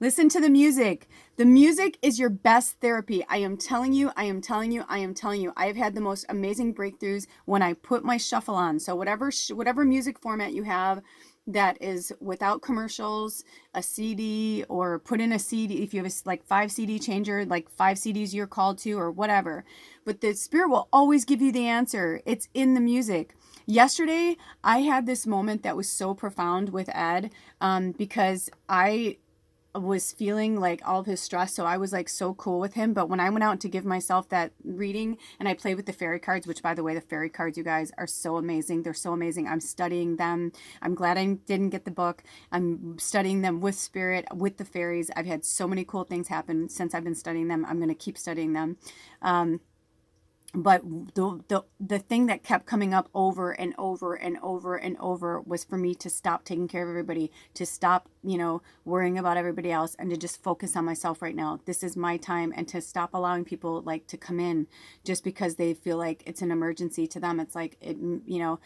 Listen to the music. The music is your best therapy. I am telling you, I am telling you, I am telling you. I have had the most amazing breakthroughs when I put my shuffle on. So whatever music format you have that is without commercials, a CD, or put in a CD, if you have a like 5 CD changer, like 5 CDs you're called to or whatever. But the spirit will always give you the answer. It's in the music. Yesterday, I had this moment that was so profound with Ed because I was feeling like all of his stress, so I was like so cool with him. But when I went out to give myself that reading and I played with the fairy cards, which by the way, the fairy cards, you guys, are so amazing. They're so amazing. I'm studying them. I'm glad I didn't get the book. I'm studying them with spirit, with the fairies. I've had so many cool things happen since I've been studying them. I'm going to keep studying them. But the thing that kept coming up over and over and over and over was for me to stop taking care of everybody, to stop, you know, worrying about everybody else, and to just focus on myself right now. This is my time, and to stop allowing people like to come in just because they feel like it's an emergency to them. It's like, you know,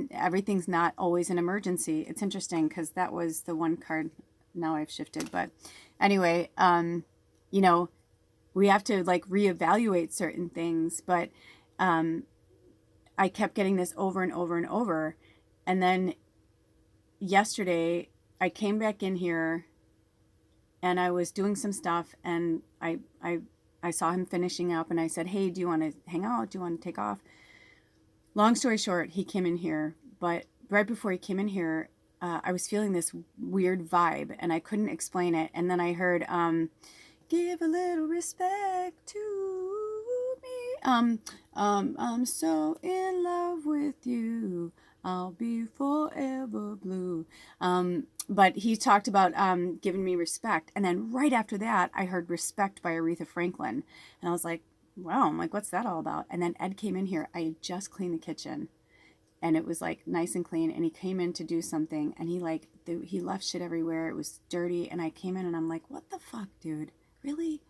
everything's not always an emergency. It's interesting because that was the one card. Now I've shifted, but anyway, you know, we have to like reevaluate certain things, but I kept getting this over and over and over. And then yesterday I came back in here and I was doing some stuff, and I saw him finishing up, and I said, hey, do you want to hang out? Do you want to take off? Long story short, he came in here, but right before he came in here, I was feeling this weird vibe and I couldn't explain it. And then I heard, give a little respect to me. I'm so in love with you. I'll be forever blue. But he talked about giving me respect. And then right after that, I heard Respect by Aretha Franklin. And I was like, wow, I'm like, what's that all about? And then Ed came in here. I had just cleaned the kitchen. And it was like nice and clean. And he came in to do something. And he left shit everywhere. It was dirty. And I came in and I'm like, what the fuck, dude? Really?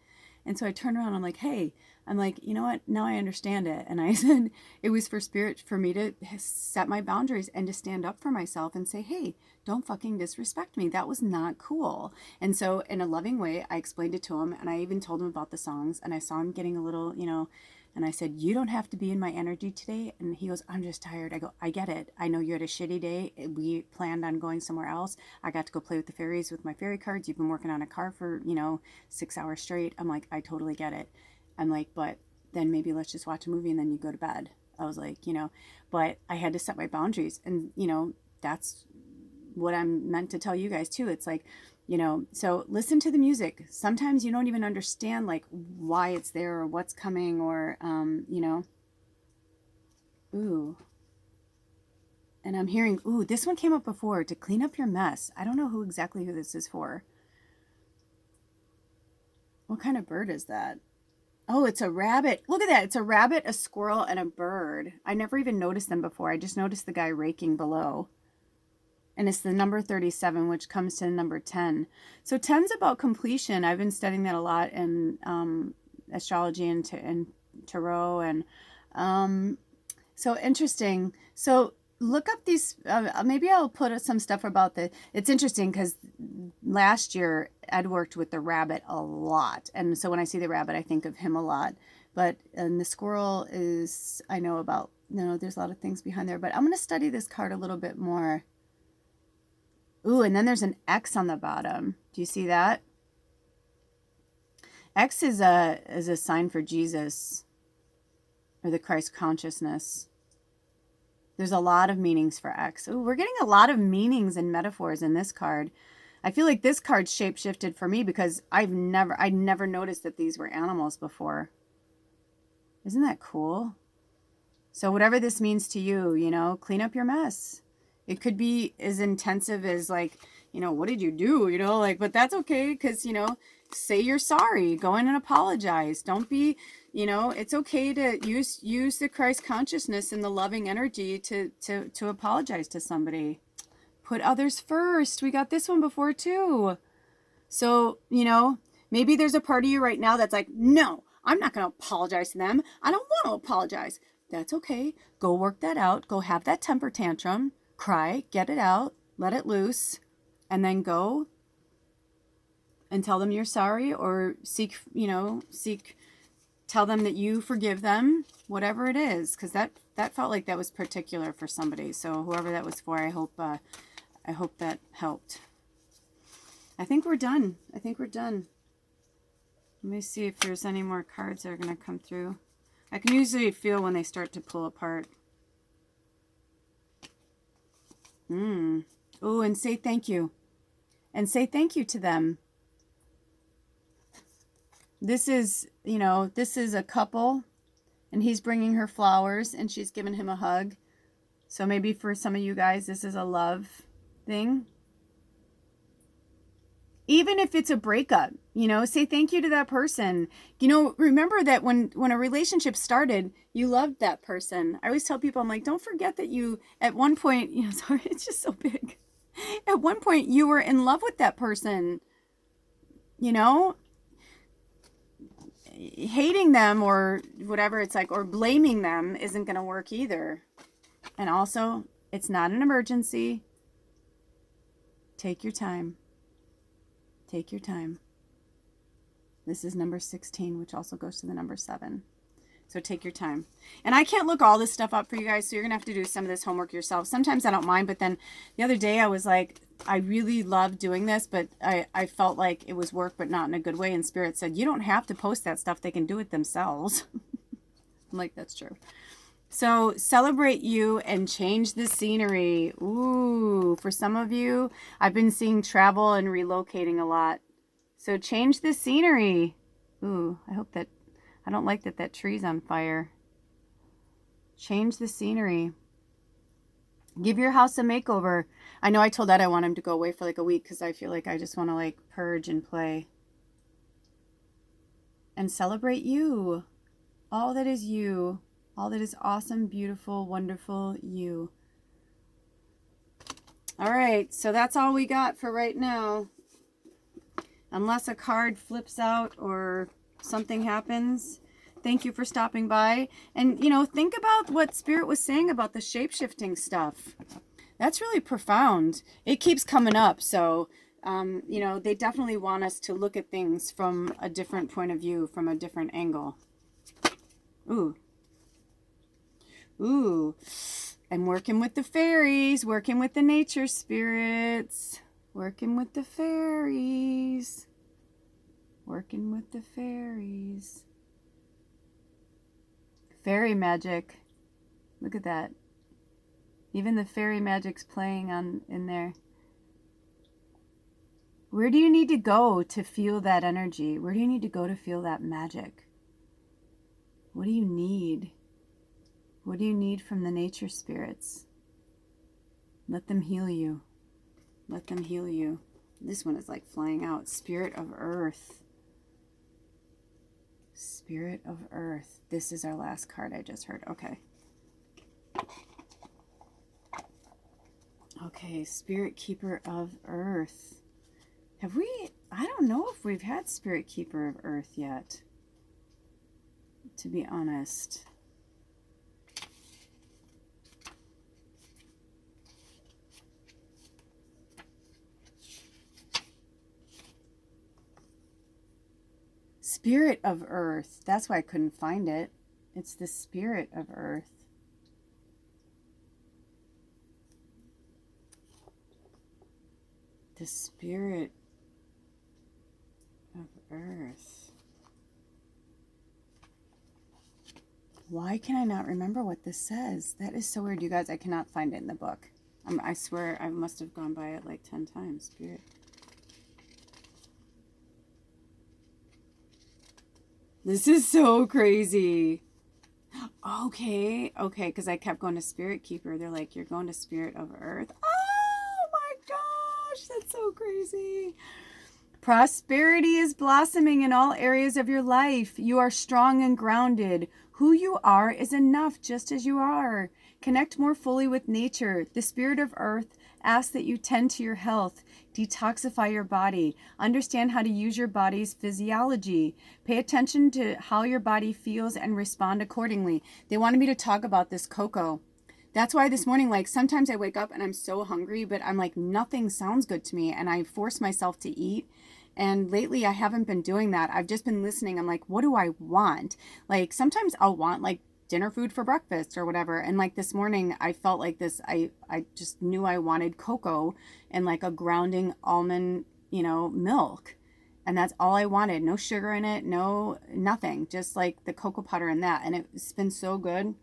And so I turned around, I'm like, hey, I'm like, you know what? Now I understand it. And I said, it was for spirit, for me to set my boundaries and to stand up for myself and say, hey, don't fucking disrespect me. That was not cool. And so in a loving way, I explained it to him, and I even told him about the songs, and I saw him getting a little, you know, And I said, you don't have to be in my energy today. And he goes, I'm just tired. I go, I get it. I know you had a shitty day. We planned on going somewhere else. I got to go play with the fairies with my fairy cards. You've been working on a car for, 6 hours straight. I'm like, I totally get it. I'm like, but then maybe let's just watch a movie and then you go to bed. I was like, but I had to set my boundaries. And, that's what I'm meant to tell you guys too. It's like, so listen to the music. Sometimes you don't even understand like why it's there or what's coming or, ooh. And I'm hearing, ooh, this one came up before, to clean up your mess. I don't know exactly who this is for. What kind of bird is that? Oh, it's a rabbit. Look at that. It's a rabbit, a squirrel, and a bird. I never even noticed them before. I just noticed the guy raking below. And it's the number 37, which comes to number 10. So 10's about completion. I've been studying that a lot in astrology and tarot. And so interesting. So look up these. Maybe I'll put some stuff about it's interesting because last year Ed worked with the rabbit a lot. And so when I see the rabbit, I think of him a lot. And the squirrel is, I know about, there's a lot of things behind there. But I'm going to study this card a little bit more. Ooh, and then there's an X on the bottom. Do you see that? X is a sign for Jesus or the Christ consciousness. There's a lot of meanings for X. Ooh, we're getting a lot of meanings and metaphors in this card. I feel like this card shapeshifted for me because I'd never noticed that these were animals before. Isn't that cool? So whatever this means to you, clean up your mess. It could be as intensive as like, what did you do? But that's okay. Cause say you're sorry, go in and apologize. Don't be, it's okay to use the Christ consciousness and the loving energy to apologize to somebody. Put others first. We got this one before too. So, maybe there's a part of you right now that's like, no, I'm not going to apologize to them. I don't want to apologize. That's okay. Go work that out. Go have that temper tantrum. Cry, get it out, let it loose, and then go and tell them you're sorry or tell them that you forgive them, whatever it is, because that felt like that was particular for somebody. So whoever that was for, I hope that helped. I think we're done. Let me see if there's any more cards that are going to come through. I can usually feel when they start to pull apart. Oh, and say thank you. And say thank you to them. This is a couple, and he's bringing her flowers, and she's giving him a hug. So maybe for some of you guys, this is a love thing. Even if it's a breakup, say thank you to that person. Remember that when a relationship started, you loved that person. I always tell people, I'm like, don't forget that you, at one point, sorry, it's just so big. At one point, you were in love with that person. Hating them or whatever it's like, or blaming them isn't going to work either. And also, it's not an emergency. Take your time. Take your time. This is number 16, which also goes to the number 7. So take your time. And I can't look all this stuff up for you guys, so you're going to have to do some of this homework yourself. Sometimes I don't mind, but then the other day I was like, I really love doing this, but I felt like it was work, but not in a good way. And Spirit said, you don't have to post that stuff. They can do it themselves. I'm like, that's true. So celebrate you and change the scenery. Ooh, for some of you, I've been seeing travel and relocating a lot. So change the scenery. Ooh, I don't like that tree's on fire. Change the scenery. Give your house a makeover. I know I told Ed I want him to go away for like a week because I feel like I just want to like purge and play. And celebrate you. All that is you. All that is awesome, beautiful, wonderful you. All right, so that's all we got for right now. Unless a card flips out or something happens. Thank you for stopping by. And, think about what Spirit was saying about the shape-shifting stuff. That's really profound. It keeps coming up. So, they definitely want us to look at things from a different point of view, from a different angle. Ooh. Ooh. I'm working with the fairies, working with the nature spirits, working with the fairies, working with the fairies. Fairy magic. Look at that. Even the fairy magic's playing on in there. Where do you need to go to feel that energy? Where do you need to go to feel that magic? What do you need? What do you need from the nature spirits? Let them heal you. Let them heal you. This one is like flying out. Spirit of Earth. Spirit of Earth. This is our last card I just heard. Okay. Okay, Spirit Keeper of Earth. Have we, I don't know if we've had Spirit Keeper of Earth yet, to be honest. Spirit of Earth. That's why I couldn't find it. It's the Spirit of Earth. The Spirit of Earth. Why can I not remember what this says? That is so weird, you guys. I cannot find it in the book. I swear I must have gone by it like 10 times. Spirit. This is so crazy. Okay, because I kept going to Spirit Keeper. They're like, you're going to Spirit of Earth. Oh my gosh, that's so crazy. Prosperity is blossoming in all areas of your life. You are strong and grounded. Who you are is enough just as you are. Connect more fully with nature. The Spirit of Earth asks that you tend to your health, detoxify your body, understand how to use your body's physiology, pay attention to how your body feels and respond accordingly. They wanted me to talk about this cocoa. That's why this morning, like sometimes I wake up and I'm so hungry, but I'm like, nothing sounds good to me. And I force myself to eat. And lately I haven't been doing that. I've just been listening. I'm like, what do I want? Like sometimes I'll want like dinner food for breakfast or whatever. And like this morning I felt like this, I just knew I wanted cocoa and like a grounding almond, milk. And that's all I wanted. No sugar in it, no, nothing. Just like the cocoa powder and that. And it's been so good.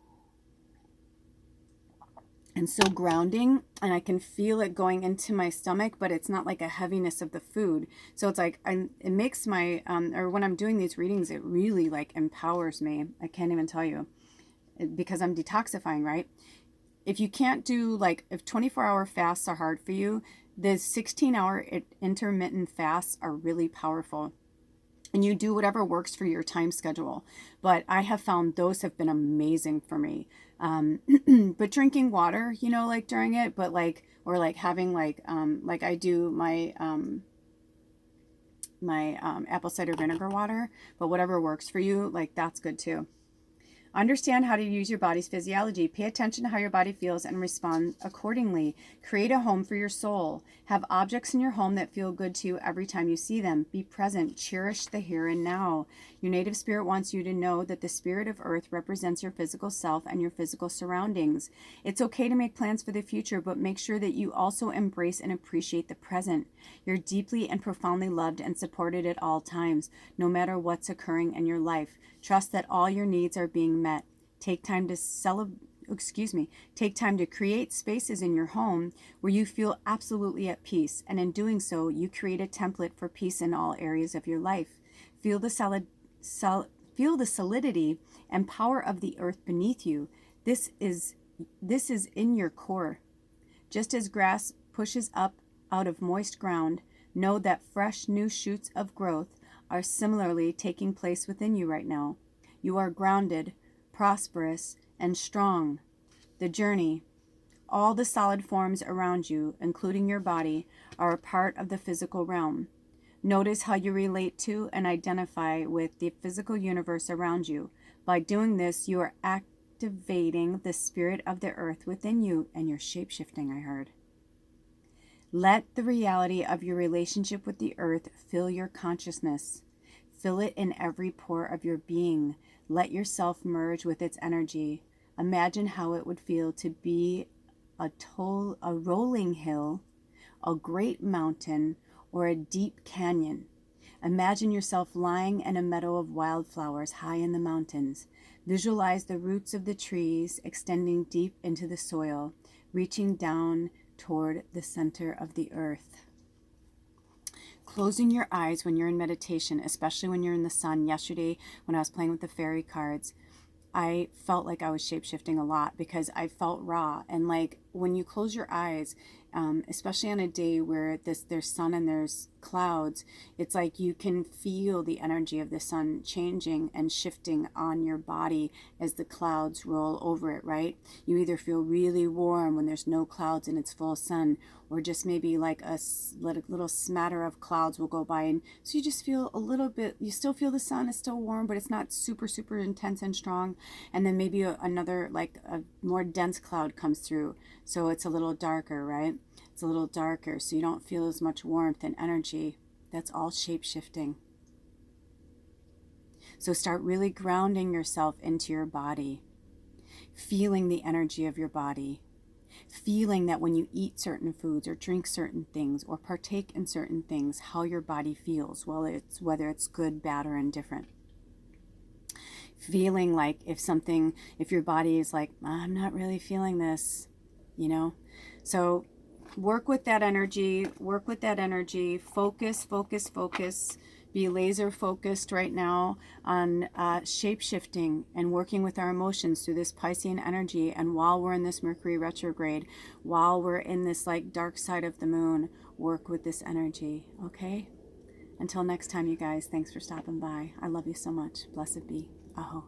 And so grounding, and I can feel it going into my stomach, but it's not like a heaviness of the food. So it's like, it makes my, or when I'm doing these readings, it really like empowers me. I can't even tell you, because I'm detoxifying, right? If you can't do like, if 24-hour fasts are hard for you, the 16-hour intermittent fasts are really powerful. And you do whatever works for your time schedule. But I have found those have been amazing for me. But drinking water, like during it, but like, or like having like I do my, apple cider vinegar water, but whatever works for you, like that's good too. Understand how to use your body's physiology. Pay attention to how your body feels and respond accordingly. Create a home for your soul. Have objects in your home that feel good to you every time you see them. Be present. Cherish the here and now. Your native spirit wants you to know that the Spirit of Earth represents your physical self and your physical surroundings. It's okay to make plans for the future, but make sure that you also embrace and appreciate the present. You're deeply and profoundly loved and supported at all times, no matter what's occurring in your life. Trust that all your needs are being met. Take time to Take time to create spaces in your home where you feel absolutely at peace, and in doing so, you create a template for peace in all areas of your life. Feel the solidity and power of the earth beneath you. This is in your core. Just as grass pushes up out of moist ground, know that fresh new shoots of growth are similarly taking place within you right now. You are grounded, prosperous, and strong. The journey, all the solid forms around you, including your body, are a part of the physical realm. Notice how you relate to and identify with the physical universe around you. By doing this, you are activating the spirit of the earth within you, and you're shapeshifting, I heard. Let the reality of your relationship with the earth fill your consciousness. Fill it in every pore of your being. Let yourself merge with its energy. Imagine how it would feel to be a rolling hill, a great mountain, or a deep canyon. Imagine yourself lying in a meadow of wildflowers high in the mountains. Visualize the roots of the trees extending deep into the soil, reaching down toward the center of the earth. Closing your eyes when you're in meditation, especially when you're in the sun. Yesterday, when I was playing with the fairy cards, I felt like I was shapeshifting a lot because I felt raw. And like when you close your eyes, especially on a day where there's sun and there's clouds, it's like you can feel the energy of the sun changing and shifting on your body as the clouds roll over it, right? You either feel really warm when there's no clouds and it's full sun, or just maybe like a little smatter of clouds will go by, and so you just feel a little bit, you still feel the sun is still warm, but it's not super intense and strong. And then maybe another, like a more dense cloud comes through, so it's a little darker, right? It's a little darker, so you don't feel as much warmth and energy. That's all shape-shifting. So start really grounding yourself into your body, feeling the energy of your body, feeling that when you eat certain foods or drink certain things or partake in certain things, how your body feels, whether it's good, bad, or indifferent. Feeling like if your body is like, I'm not really feeling this, you know? So work with that energy, focus, be laser focused right now on shape-shifting and working with our emotions through this Piscean energy. And while we're in this Mercury retrograde, while we're in this like dark side of the moon, work with this energy, okay? Until next time, you guys, thanks for stopping by. I love you so much. Blessed be. Aho.